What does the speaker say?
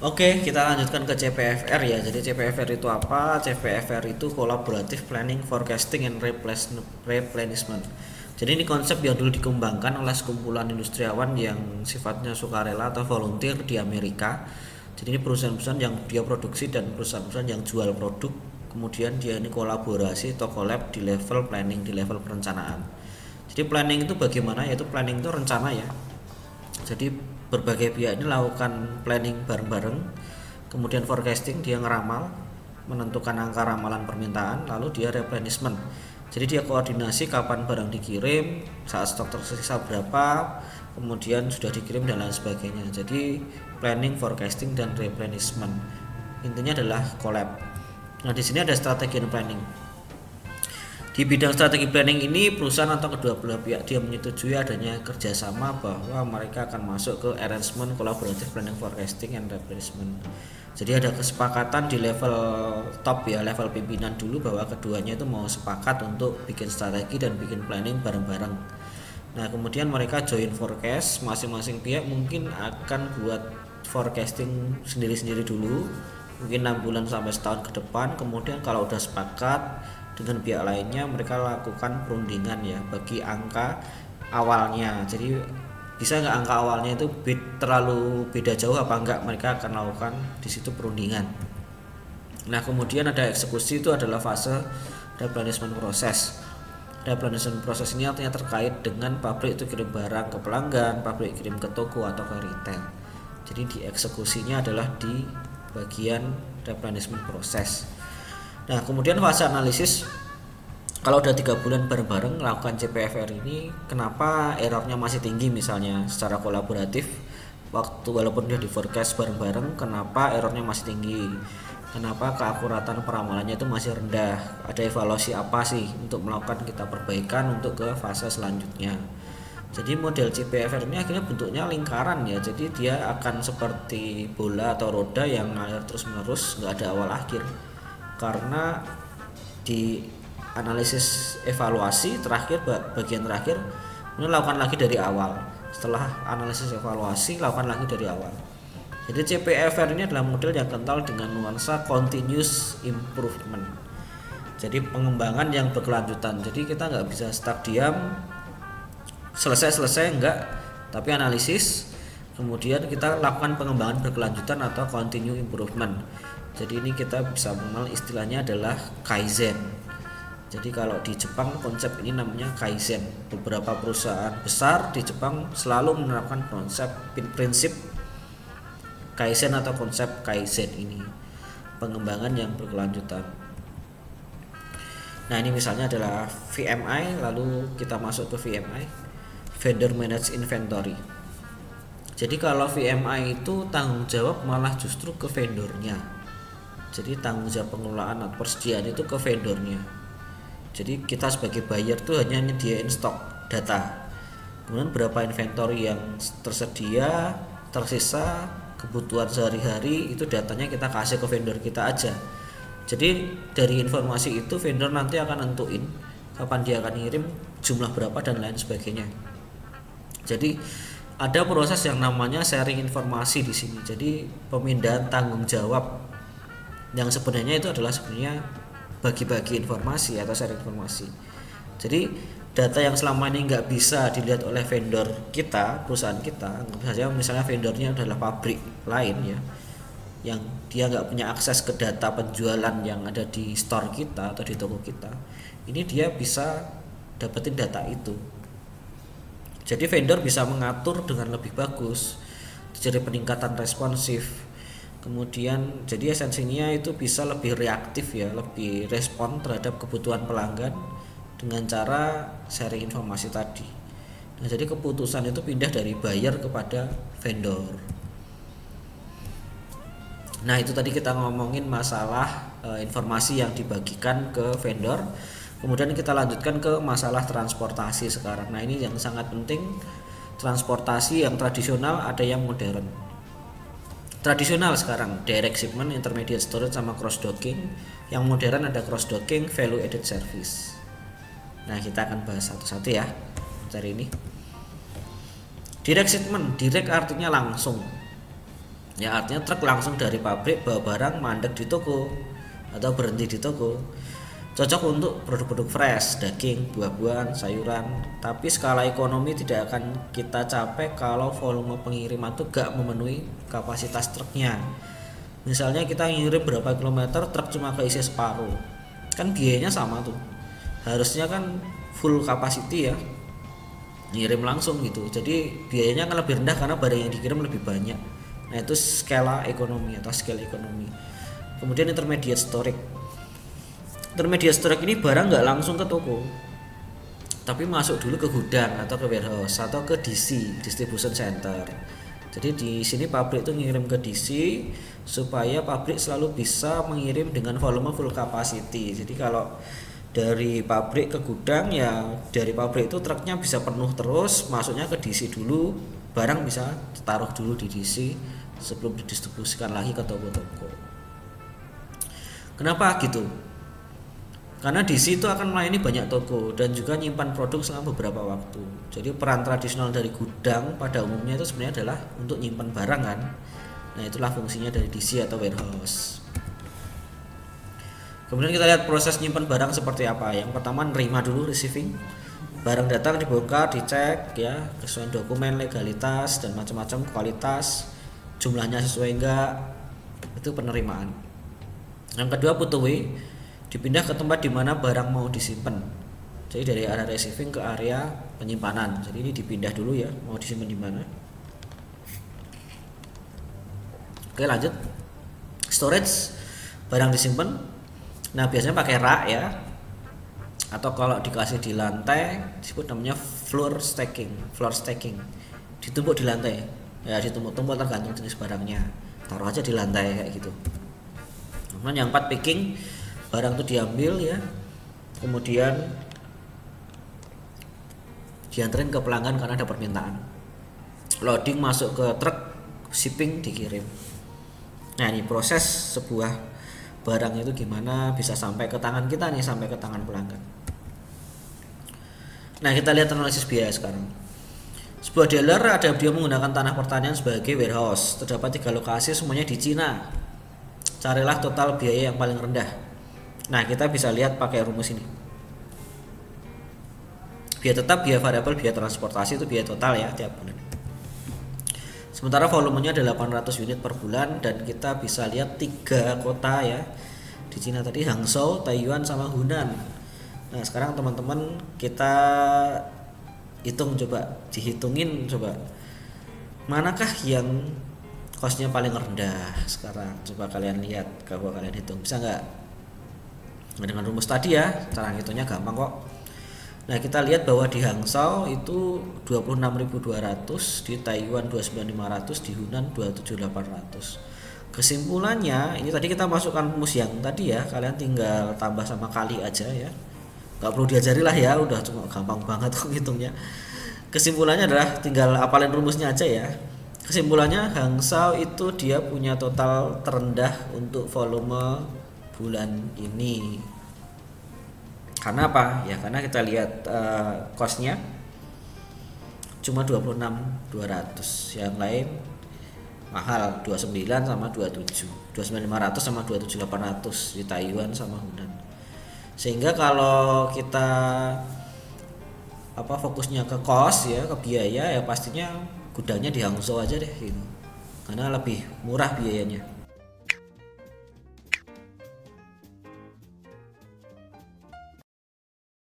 Oke, kita lanjutkan ke CPFR ya. Jadi CPFR itu apa? CPFR itu Collaborative Planning, Forecasting and Replenishment. Jadi ini konsep yang dulu dikembangkan oleh sekumpulan industriawan yang sifatnya sukarela atau volunteer di Amerika. Jadi ini perusahaan-perusahaan yang dia produksi dan perusahaan-perusahaan yang jual produk. Kemudian dia ini kolaborasi atau collab di level planning, di level perencanaan. Jadi planning itu bagaimana? Yaitu planning itu rencana ya. Jadi berbagai pihak ini lakukan planning bareng-bareng, kemudian forecasting dia ngeramal, menentukan angka ramalan permintaan, lalu dia replenishment. Jadi dia koordinasi kapan barang dikirim, saat stok tersisa berapa, kemudian sudah dikirim dan lain sebagainya. Jadi planning, forecasting dan replenishment intinya adalah collab. Nah di sini ada strategi dan planning. Di bidang strategi planning ini perusahaan atau kedua belah pihak dia menyetujui adanya kerjasama bahwa mereka akan masuk ke arrangement collaborative planning forecasting and replenishment. Jadi ada kesepakatan di level top ya, level pimpinan dulu bahwa keduanya itu mau sepakat untuk bikin strategi dan bikin planning bareng-bareng. Nah kemudian mereka join forecast, masing-masing pihak mungkin akan buat forecasting sendiri-sendiri dulu, mungkin 6 bulan sampai setahun ke depan. Kemudian kalau udah sepakat dengan pihak lainnya mereka lakukan perundingan ya bagi angka awalnya. Jadi bisa nggak angka awalnya itu terlalu beda jauh apa enggak, mereka akan lakukan di situ perundingan. Nah kemudian ada eksekusi, itu adalah fase replenishment proses. Replenishment proses ini artinya terkait dengan pabrik itu kirim barang ke pelanggan, pabrik kirim ke toko atau ke retail. Jadi di eksekusinya adalah di bagian replenishment proses. Nah kemudian fase analisis, kalau udah 3 bulan bareng-bareng lakukan CPFR ini, kenapa errornya masih tinggi misalnya secara kolaboratif, waktu walaupun udah di forecast bareng-bareng, kenapa errornya masih tinggi, kenapa keakuratan peramalannya itu masih rendah, ada evaluasi apa sih untuk melakukan kita perbaikan untuk ke fase selanjutnya. Jadi model CPFR ini akhirnya bentuknya lingkaran ya, jadi dia akan seperti bola atau roda yang ngalir terus menerus, nggak ada awal akhir. Karena di analisis evaluasi terakhir, bagian terakhir ini lakukan lagi dari awal. Setelah analisis evaluasi lakukan lagi dari awal. Jadi CPFR ini adalah model yang kental dengan nuansa continuous improvement. Jadi pengembangan yang berkelanjutan. Jadi kita nggak bisa stuck diam, selesai enggak, tapi analisis, kemudian kita lakukan pengembangan berkelanjutan atau continue improvement. Jadi ini kita bisa mengenal istilahnya adalah Kaizen. Jadi kalau di Jepang konsep ini namanya Kaizen. Beberapa perusahaan besar di Jepang selalu menerapkan prinsip Kaizen atau konsep Kaizen ini, pengembangan yang berkelanjutan. Nah ini misalnya adalah VMI, lalu kita masuk ke VMI, Vendor Managed Inventory. Jadi kalau VMI itu tanggung jawab malah justru ke vendornya. Jadi tanggung jawab pengelolaan atau persediaan itu ke vendornya. Jadi kita sebagai buyer tuh hanya nyediain stok data, kemudian berapa inventory yang tersedia, tersisa, kebutuhan sehari-hari, itu datanya kita kasih ke vendor kita aja. Jadi dari informasi itu vendor nanti akan nentuin kapan dia akan ngirim, jumlah berapa dan lain sebagainya. Jadi ada proses yang namanya sharing informasi di sini. Jadi pemindahan tanggung jawab yang sebenarnya itu adalah sebenarnya bagi-bagi informasi atau sharing informasi. Jadi data yang selama ini nggak bisa dilihat oleh vendor kita, perusahaan kita, misalnya vendornya adalah pabrik lain ya, yang dia nggak punya akses ke data penjualan yang ada di store kita atau di toko kita, ini dia bisa dapetin data itu. Jadi vendor bisa mengatur dengan lebih bagus, jadi peningkatan responsif. Kemudian jadi esensinya itu bisa lebih reaktif ya, lebih respon terhadap kebutuhan pelanggan dengan cara sharing informasi tadi. Nah, jadi keputusan itu pindah dari buyer kepada vendor. Nah, itu tadi kita ngomongin masalah informasi yang dibagikan ke vendor. Kemudian kita lanjutkan ke masalah transportasi sekarang. Nah, ini yang sangat penting. Transportasi yang tradisional ada yang modern. Tradisional sekarang direct shipment, intermediate storage sama cross docking. Yang modern ada cross docking, value added service. Nah kita akan bahas satu-satu ya hari ini. Direct shipment, direct artinya langsung. Ya artinya truk langsung dari pabrik bawa barang mandek di toko atau berhenti di toko. Cocok untuk produk-produk fresh, daging, buah-buahan, sayuran. Tapi skala ekonomi tidak akan kita capai kalau volume pengiriman itu gak memenuhi kapasitas truknya. Misalnya kita ngirim berapa kilometer, truk cuma keisi separuh, kan biayanya sama tuh. Harusnya kan full capacity ya, ngirim langsung gitu. Jadi biayanya akan lebih rendah karena barang yang dikirim lebih banyak. Nah itu skala ekonomi atau scale ekonomi. Kemudian intermediate storage. Intermediate storage ini barang nggak langsung ke toko, tapi masuk dulu ke gudang atau ke warehouse atau ke DC, distribution center. Jadi di sini pabrik itu ngirim ke DC supaya pabrik selalu bisa mengirim dengan volume full capacity. Jadi kalau dari pabrik ke gudang, ya dari pabrik itu truknya bisa penuh terus, masuknya ke DC dulu, barang bisa taruh dulu di DC sebelum didistribusikan lagi ke toko-toko. Kenapa gitu? Karena DC itu akan melayani banyak toko dan juga nyimpan produk selama beberapa waktu. Jadi peran tradisional dari gudang pada umumnya itu sebenarnya adalah untuk nyimpan barang kan. Nah itulah fungsinya dari DC atau warehouse. Kemudian kita lihat proses nyimpan barang seperti apa. Yang pertama nerima dulu, receiving. Barang datang dibongkar, dicek ya, kesesuaian dokumen, legalitas dan macam-macam, kualitas, jumlahnya sesuai enggak, itu penerimaan. Yang kedua put away, dipindah ke tempat di mana barang mau disimpan. Jadi dari area receiving ke area penyimpanan. Jadi ini dipindah dulu ya, mau disimpan di mana. Oke lanjut. Storage, barang disimpan. Nah biasanya pakai rak ya, atau kalau dikasih di lantai disebut namanya floor stacking. Ditumpuk di lantai. Ya ditumpuk-tumpuk tergantung jenis barangnya. Taruh aja di lantai kayak gitu. Kemudian yang 4 picking, barang itu diambil ya, kemudian dianterin ke pelanggan karena ada permintaan. Loading masuk ke truk, shipping dikirim. Nah ini proses sebuah barang itu gimana bisa sampai ke tangan kita nih, sampai ke tangan pelanggan. Nah kita lihat analisis biaya sekarang. Sebuah dealer ada dia menggunakan tanah pertanian sebagai warehouse. Terdapat 3 lokasi semuanya di Cina. Carilah total biaya yang paling rendah. Nah kita bisa lihat pakai rumus ini. Biaya tetap, biaya variabel, biaya transportasi itu biaya total ya tiap bulan. Sementara volumenya ada 800 unit per bulan dan kita bisa lihat 3 kota ya di Cina tadi, Hangzhou, Taiyuan sama Hunan. Nah sekarang teman-teman kita hitung, coba dihitungin, coba manakah yang costnya paling rendah sekarang. Coba kalian lihat, kalau kalian hitung bisa nggak? Nah, dengan rumus tadi ya, cara ngitungnya gampang kok. Nah kita lihat bahwa di Hangzhou itu 26.200, di Taiwan 29.500, di Hunan 27.800. Kesimpulannya ini tadi kita masukkan rumus yang tadi ya, kalian tinggal tambah sama kali aja ya, nggak perlu diajari lah ya, udah cuma gampang banget kok ngitungnya. Kesimpulannya adalah tinggal apalin rumusnya aja ya. Kesimpulannya Hangzhou itu dia punya total terendah untuk volume bulan ini. Karena apa? Ya karena kita lihat cost-nya cuma 26.200, yang lain mahal 29 sama 27, 29.500 sama 27.800 di Taiwan sama Hunan. Sehingga kalau kita fokusnya ke cost ya, ke biaya ya, pastinya gudangnya di Hangzhou aja deh gitu. Karena lebih murah biayanya.